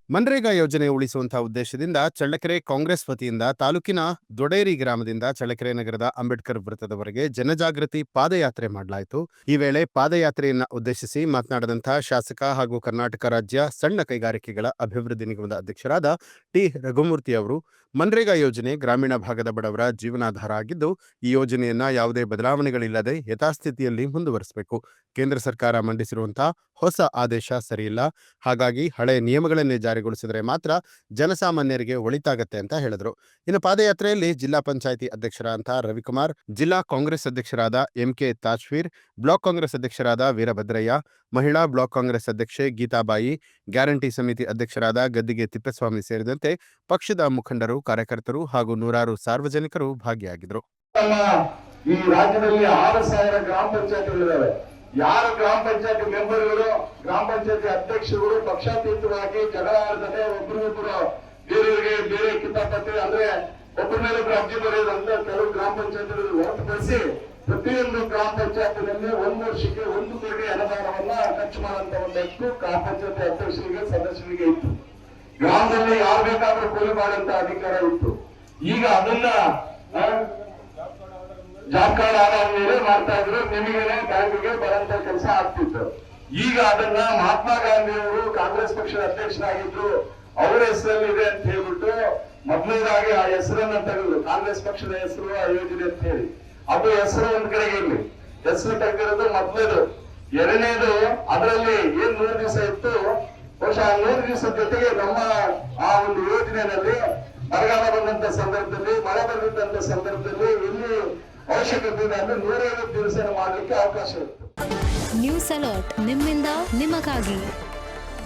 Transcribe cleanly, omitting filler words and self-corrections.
ಮನ್ರೇಗಾ ಯೋಜನೆ ಉಳಿಸುವಂತಹ ಉದ್ದೇಶದಿಂದ ಚಳ್ಳಕೆರೆ ಕಾಂಗ್ರೆಸ್ ವತಿಯಿಂದ ತಾಲೂಕಿನ ದೊಡೇರಿ ಗ್ರಾಮದಿಂದ ಚಳ್ಳಕೆರೆ ನಗರದ ಅಂಬೇಡ್ಕರ್ ವೃತ್ತದವರೆಗೆ ಜನಜಾಗೃತಿ ಪಾದಯಾತ್ರೆ ಮಾಡಲಾಯಿತು. ಈ ವೇಳೆ ಪಾದಯಾತ್ರೆಯನ್ನ ಉದ್ದೇಶಿಸಿ ಮಾತನಾಡಿದಂತಹ ಶಾಸಕ ಹಾಗೂ ಕರ್ನಾಟಕ ರಾಜ್ಯ ಸಣ್ಣ ಕೈಗಾರಿಕೆಗಳ ಅಭಿವೃದ್ಧಿ ನಿಗಮದ ಅಧ್ಯಕ್ಷರಾದ ಟಿ ರಘುಮೂರ್ತಿ ಅವರು, ಮನ್ರೇಗಾ ಯೋಜನೆ ಗ್ರಾಮೀಣ ಭಾಗದ ಬಡವರ ಜೀವನಾಧಾರ ಆಗಿದ್ದು, ಈ ಯೋಜನೆಯನ್ನ ಯಾವುದೇ ಬದಲಾವಣೆಗಳಿಲ್ಲದೆ ಯಥಾಸ್ಥಿತಿಯಲ್ಲಿ ಮುಂದುವರಿಸಬೇಕು. ಕೇಂದ್ರ ಸರ್ಕಾರ ಮಂಡಿಸಿರುವಂತಹ ಹೊಸ ಆದೇಶ ಸರಿಯಿಲ್ಲ. ಹಾಗಾಗಿ ಹಳೆ ನಿಯಮಗಳನ್ನೇ ಜಾರಿಗೊಳಿಸಿದರೆ ಮಾತ್ರ ಜನಸಾಮಾನ್ಯರಿಗೆ ಒಳಿತಾಗತ್ತೆ ಅಂತ ಹೇಳಿದ್ರು. ಇನ್ನು ಪಾದಯಾತ್ರೆಯಲ್ಲಿ ಜಿಲ್ಲಾ ಪಂಚಾಯಿತಿ ಅಧ್ಯಕ್ಷರಾದಂತಹ ರವಿಕುಮಾರ್, ಜಿಲ್ಲಾ ಕಾಂಗ್ರೆಸ್ ಅಧ್ಯಕ್ಷರಾದ ಎಂಕೆ ತಾಜ್ವೀರ್, ಬ್ಲಾಕ್ ಕಾಂಗ್ರೆಸ್ ಅಧ್ಯಕ್ಷರಾದ ವೀರಭದ್ರಯ್ಯ, ಮಹಿಳಾ ಬ್ಲಾಕ್ ಕಾಂಗ್ರೆಸ್ ಅಧ್ಯಕ್ಷೆ ಗೀತಾಬಾಯಿ, ಗ್ಯಾರಂಟಿ ಸಮಿತಿ ಅಧ್ಯಕ್ಷರಾದ ಗದ್ದಿಗೆ ತಿಪ್ಪೇಸ್ವಾಮಿ ಸೇರಿದಂತೆ ಪಕ್ಷದ ಮುಖಂಡರು, ಕಾರ್ಯಕರ್ತರು ಹಾಗೂ ನೂರಾರು ಸಾರ್ವಜನಿಕರು ಭಾಗಿಯಾಗಿದ್ದರು. ಈ ರಾಜ್ಯದಲ್ಲಿ 6,000 ಗ್ರಾಮ ಪಂಚಾಯತ್ಗಳಿದ್ದಾವೆ. ಯಾರು ಗ್ರಾಮ ಪಂಚಾಯತ್ ಮೆಂಬರ್ಗಳು, ಗ್ರಾಮ ಪಂಚಾಯತ್ ಅಧ್ಯಕ್ಷರುಗಳು ಪಕ್ಷಾತೀತವಾಗಿ ಜಗಳ ಆಡದೆ ಒಬ್ಬರಿಗೊಬ್ಬರು ಬೇರೆ ಕಿತಾಪತಿ ಅಂದ್ರೆ ಒಬ್ಬರ ಮೇಲೆ ಅರ್ಜಿ ಬರೆಯೋದಂತ ಕೆಲವು ಗ್ರಾಮ ಪಂಚಾಯತ್ ಹೊರತುಪಡಿಸಿ ಪ್ರತಿಯೊಂದು ಗ್ರಾಮ ಪಂಚಾಯತ್ನಲ್ಲಿ 1 ವರ್ಷಕ್ಕೆ 1 ಕೋಟಿ ಅನುದಾನವನ್ನ ಖರ್ಚು ಮಾಡುವಂತ ಒಂದು ಹಕ್ಕು ಗ್ರಾಮ ಪಂಚಾಯತ್ ಅಧ್ಯಕ್ಷರಿಗೆ, ಸದಸ್ಯರಿಗೆ ಇತ್ತು. ಗ್ರಾಮದಲ್ಲಿ ಯಾರು ಬೇಕಾದ್ರೂ ಕೂಲಿ ಮಾಡುವಂತ ಅಧಿಕಾರ ಇತ್ತು. ಈಗ ಅದನ್ನ ಜಾಬ್ ಕಾರ್ಡ್ ಆಧಾರ ಮೇಲೆ ಮಾಡ್ತಾ ಇದ್ರು, ನಿಮಗೇನೆ ಬ್ಯಾಂಕಿಗೆ ಬರಂತ ಕೆಲಸ ಆಗ್ತಿತ್ತು. ಈಗ ಅದನ್ನ ಮಹಾತ್ಮ ಗಾಂಧಿ ಅವರು ಕಾಂಗ್ರೆಸ್ ಪಕ್ಷದ ಅಧ್ಯಕ್ಷರಾಗಿದ್ರು, ಅವರ ಹೆಸರಲ್ಲಿ ಇದೆ ಅಂತ ಹೇಳ್ಬಿಟ್ಟು ಮೊದಲನೇದಾಗಿ ಆ ಹೆಸರನ್ನ ತೆಗೆದು ಕಾಂಗ್ರೆಸ್ ಪಕ್ಷದ ಹೆಸರು ಆ ಯೋಜನೆ ಅಂತ ಹೇಳಿ ಅದು ಹೆಸರು ಒಂದ್ ಕಡೆಗೆ ಇರ್ಲಿ, ಹೆಸರು ತೆಗೆದಿರೋದು ಮೊದಲೇದು. ಎರಡನೇದು ಅದರಲ್ಲಿ ಏನ್ 100 ದಿವಸ ಇತ್ತು, ಬಹುಶಃ 100 ದಿವಸದ ಜೊತೆಗೆ ನಮ್ಮ ಆ ಒಂದು ಯೋಜನೆಯಲ್ಲಿ ಬರಗಾಲ ಬಂದಂತ ಸಂದರ್ಭದಲ್ಲಿ, ಮಳೆ ಬಂದಂತ ಸಂದರ್ಭದಲ್ಲಿ ಎಲ್ಲಿ ಅವಶ್ಯಕತೆ ಇದೆ ಅಂದ್ರೆ 150 ದಿವಸ ಮಾಡಲಿಕ್ಕೆ ಅವಕಾಶ ಇತ್ತು. ನ್ಯೂಸ್ ಅಲರ್ಟ್, ನಿಮ್ಮಿಂದ ನಿಮಗಾಗಿ.